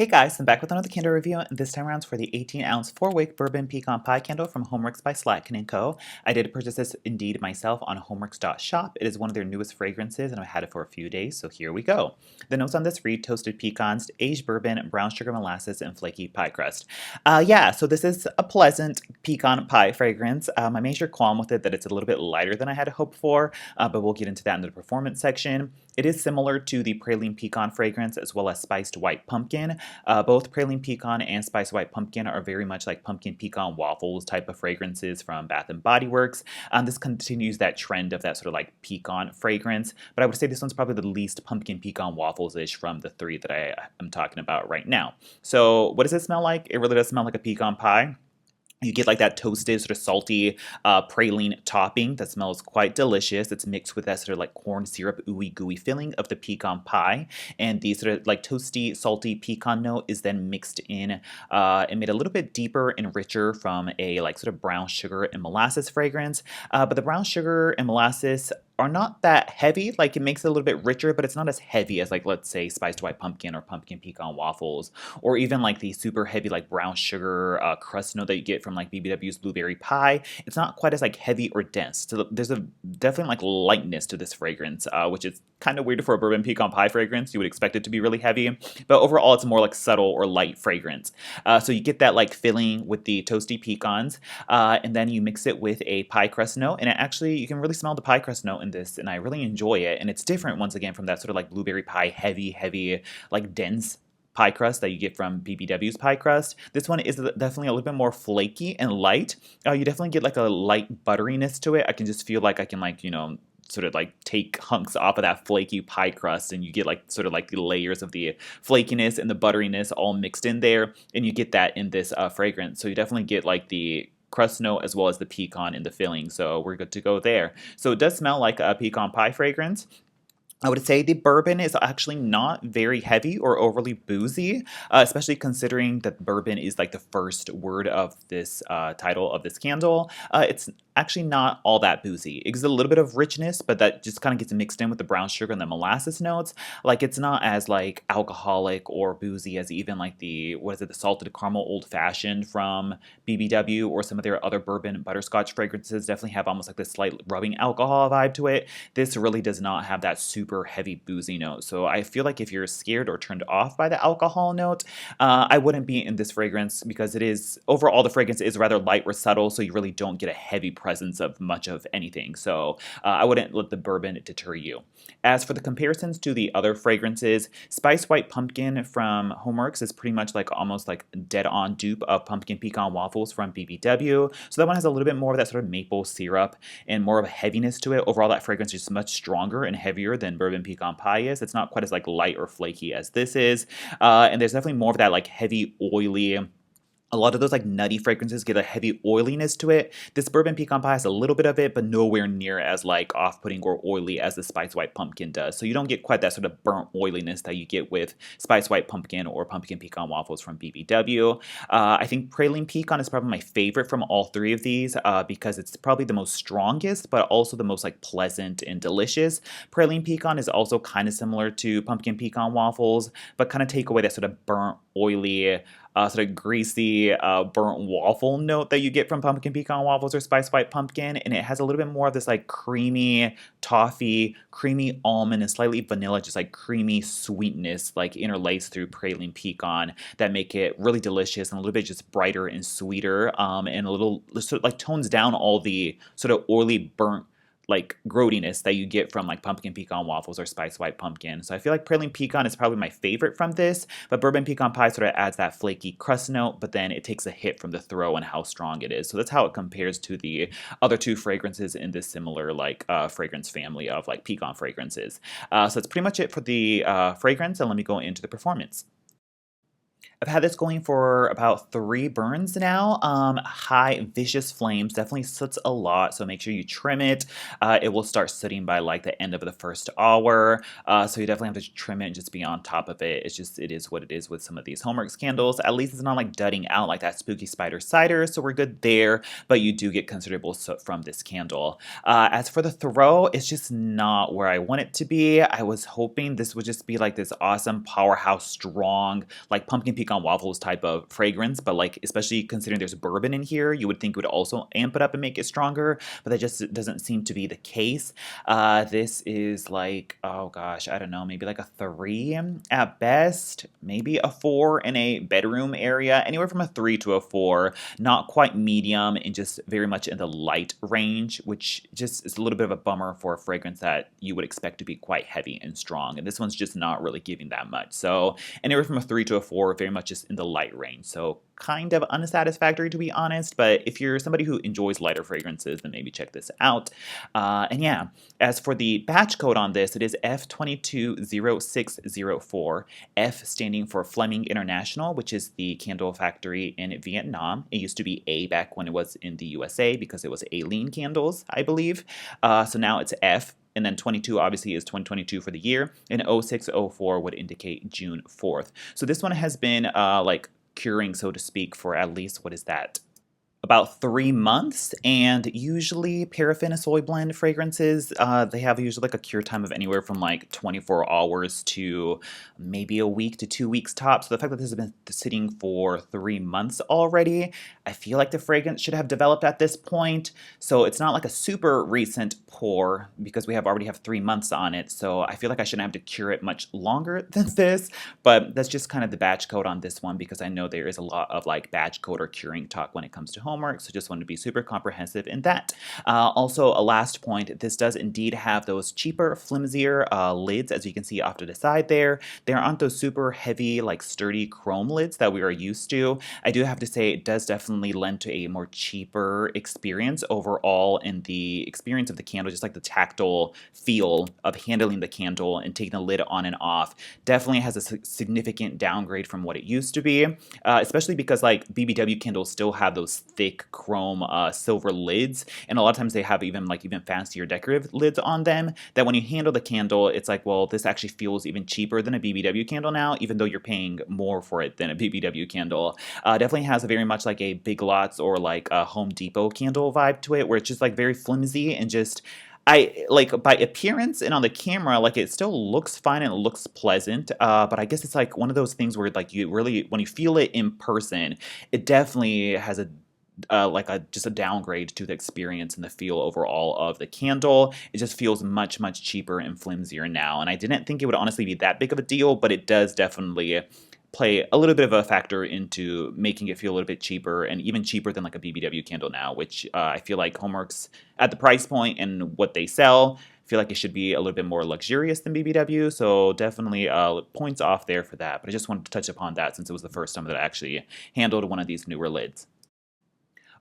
Hey guys, I'm back with another candle review, and this time around it's for the 18-ounce 4-wick Bourbon Pecan Pie candle from HomeWorx by Slatkin & Co. I did purchase this indeed myself on HomeWorx.shop. It is one of their newest fragrances, and I've had it for a few days, so here we go. The notes on this read toasted pecans, aged bourbon, brown sugar molasses, and flaky pie crust. So this is a pleasant pecan pie fragrance. My major qualm with it that it's a little bit lighter than I had hoped for, but we'll get into that in the performance section. It is similar to the praline pecan fragrance as well as spiced white pumpkin. Both praline pecan and spiced white pumpkin are very much like pumpkin pecan waffles type of fragrances from Bath and Body Works. This continues that trend of that sort of like pecan fragrance, but I would say this one's probably the least pumpkin pecan waffles-ish from the three that I am talking about right now. So what does it smell like? It really does smell like a pecan pie. You get like that toasted, sort of salty praline topping that smells quite delicious. It's mixed with that sort of like corn syrup, ooey gooey filling of the pecan pie. And the sort of like toasty, salty pecan note is then mixed in and made a little bit deeper and richer from a like sort of brown sugar and molasses fragrance. But the brown sugar and molasses are not that heavy. Like it makes it a little bit richer, but it's not as heavy as like, let's say, spiced white pumpkin or pumpkin pecan waffles, or even like the super heavy like brown sugar crust note that you get from like BBW's blueberry pie. It's not quite as like heavy or dense. So there's a definitely like lightness to this fragrance, which is kind of weird for a bourbon pecan pie fragrance. You would expect it to be really heavy, but overall it's more like subtle or light fragrance. So you get that like filling with the toasty pecans, and then you mix it with a pie crust note, and it actually, you can really smell the pie crust note in this, and I really enjoy it. And it's different once again from that sort of like blueberry pie heavy like dense pie crust that you get from BBW's pie crust. This one is definitely a little bit more flaky and light. You definitely get like a light butteriness to it. I can just feel like I can like, sort of like take hunks off of that flaky pie crust, and you get like sort of like the layers of the flakiness and the butteriness all mixed in there, and you get that in this fragrance. So you definitely get like the crust note as well as the pecan in the filling, so we're good to go there. So it does smell like a pecan pie fragrance. I would say the bourbon is actually not very heavy or overly boozy, especially considering that bourbon is like the first word of this title of this candle. It's actually not all that boozy. It gives a little bit of richness, but that just kind of gets mixed in with the brown sugar and the molasses notes. Like it's not as like alcoholic or boozy as even like the, the salted caramel old fashioned from BBW, or some of their other bourbon butterscotch fragrances definitely have almost like this slight rubbing alcohol vibe to it. This really does not have that super heavy boozy note. So I feel like if you're scared or turned off by the alcohol note, I wouldn't be in this fragrance, because it is, overall the fragrance is rather light or subtle, so you really don't get a heavy presence of much of anything. So I wouldn't let the bourbon deter you. As for the comparisons to the other fragrances, Spiced White Pumpkin from HomeWorx is pretty much like almost like dead on dupe of Pumpkin Pecan Waffles from BBW. So that one has a little bit more of that sort of maple syrup and more of a heaviness to it. Overall, that fragrance is much stronger and heavier than Bourbon Pecan Pie is. It's not quite as like light or flaky as this is. And there's definitely more of that like heavy, oily, a lot of those like nutty fragrances get a heavy oiliness to it. This bourbon pecan pie has a little bit of it, but nowhere near as like off-putting or oily as the spiced white pumpkin does. So you don't get quite that sort of burnt oiliness that you get with spiced white pumpkin or pumpkin pecan waffles from BBW. I think praline pecan is probably my favorite from all three of these, because it's probably the most strongest, but also the most like pleasant and delicious. Praline pecan is also kind of similar to pumpkin pecan waffles, but kind of take away that sort of burnt, oily, sort of greasy, burnt waffle note that you get from pumpkin pecan waffles or spiced white pumpkin, and it has a little bit more of this like creamy toffee, creamy almond, and slightly vanilla, just like creamy sweetness like interlaced through praline pecan that make it really delicious and a little bit just brighter and sweeter, and a little sort of like tones down all the sort of oily, burnt like growtiness that you get from like pumpkin pecan waffles or spiced white pumpkin. So I feel like praline pecan is probably my favorite from this, but bourbon pecan pie sort of adds that flaky crust note, but then it takes a hit from the throw and how strong it is. So that's how it compares to the other two fragrances in this similar like fragrance family of like pecan fragrances. So that's pretty much it for the fragrance, and let me go into the performance. I've had this going for about 3 burns now. High, vicious flames definitely soots a lot, so make sure you trim it. It will start sooting by like the end of the first hour, so you definitely have to trim it and just be on top of it. It's just, it is what it is with some of these HomeWorx candles. At least it's not like dudding out like that spooky spider cider, so we're good there, but you do get considerable soot from this candle. As for the throw, it's just not where I want it to be. I was hoping this would just be like this awesome powerhouse, strong, like pumpkin pecan waffles type of fragrance, but like especially considering there's bourbon in here, you would think it would also amp it up and make it stronger, but that just doesn't seem to be the case. This is like, oh gosh, I don't know, maybe like a 3 at best, maybe a 4 in a bedroom area, anywhere from a 3 to a 4, not quite medium and just very much in the light range, which just is a little bit of a bummer for a fragrance that you would expect to be quite heavy and strong, and this one's just not really giving that much. So anywhere from a 3 to a 4, very much just in the light range. So kind of unsatisfactory, to be honest, but if you're somebody who enjoys lighter fragrances, then maybe check this out. And yeah, as for the batch code on this, it is F220604, F standing for Fleming International, which is the candle factory in Vietnam. It used to be A back when it was in the USA because it was Aileen Candles, I believe. So now it's F. And then 22 obviously is 2022 for the year, and 0604 would indicate June 4th. So this one has been like curing, so to speak, for at least, what is that, about 3 months. And usually paraffin and soy blend fragrances, they have usually like a cure time of anywhere from like 24 hours to maybe a week to 2 weeks tops. So the fact that this has been sitting for 3 months already, I feel like the fragrance should have developed at this point. So it's not like a super recent pour because we already have 3 months on it. So I feel like I shouldn't have to cure it much longer than this, but that's just kind of the batch code on this one because I know there is a lot of like batch code or curing talk when it comes to HomeWorx, so just wanted to be super comprehensive in that. Also, a last point, this does indeed have those cheaper, flimsier lids, as you can see off to the side there. There aren't those super heavy, like sturdy chrome lids that we are used to. I do have to say it does definitely lend to a more cheaper experience overall in the experience of the candle, just like the tactile feel of handling the candle and taking the lid on and off. Definitely has a significant downgrade from what it used to be, especially because like BBW candles still have those thick chrome silver lids, and a lot of times they have even fancier decorative lids on them, that when you handle the candle, it's like, well, this actually feels even cheaper than a BBW candle now, even though you're paying more for it than a BBW candle. Definitely has a very much like a Big Lots or like a Home Depot candle vibe to it, where it's just like very flimsy and just, I like by appearance and on the camera, like it still looks fine and it looks pleasant, but I guess it's like one of those things where like you really, when you feel it in person, it definitely has a just a downgrade to the experience and the feel overall of the candle. It just feels much, much cheaper and flimsier now, and I didn't think it would honestly be that big of a deal, but it does definitely play a little bit of a factor into making it feel a little bit cheaper, and even cheaper than like a BBW candle now, which I feel like HomeWorx at the price point and what they sell, I feel like it should be a little bit more luxurious than BBW, so definitely points off there for that. But I just wanted to touch upon that since it was the first time that I actually handled one of these newer lids.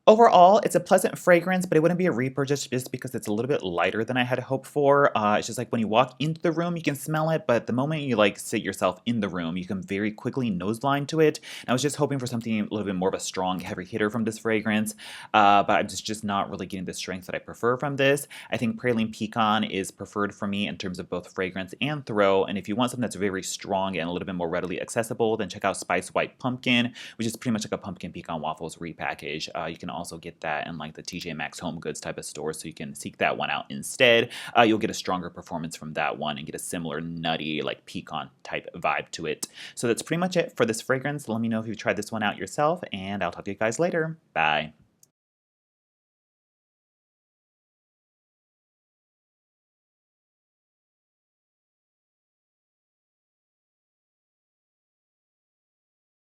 Overall, it's a pleasant fragrance, but it wouldn't be a repurchase just because it's a little bit lighter than I had hoped for. It's just like when you walk into the room, you can smell it, but the moment you like sit yourself in the room, you can very quickly noseblind to it. And I was just hoping for something a little bit more of a strong, heavy hitter from this fragrance, but I'm just not really getting the strength that I prefer from this. I think Praline Pecan is preferred for me in terms of both fragrance and throw, and if you want something that's very strong and a little bit more readily accessible, then check out Spice White Pumpkin, which is pretty much like a pumpkin pecan waffles repackage. You can also get that in like the TJ Maxx Home Goods type of store, so you can seek that one out instead. You'll get a stronger performance from that one and get a similar nutty like pecan type vibe to it. So that's pretty much it for this fragrance. Let me know if you've tried this one out yourself, and I'll talk to you guys later. Bye.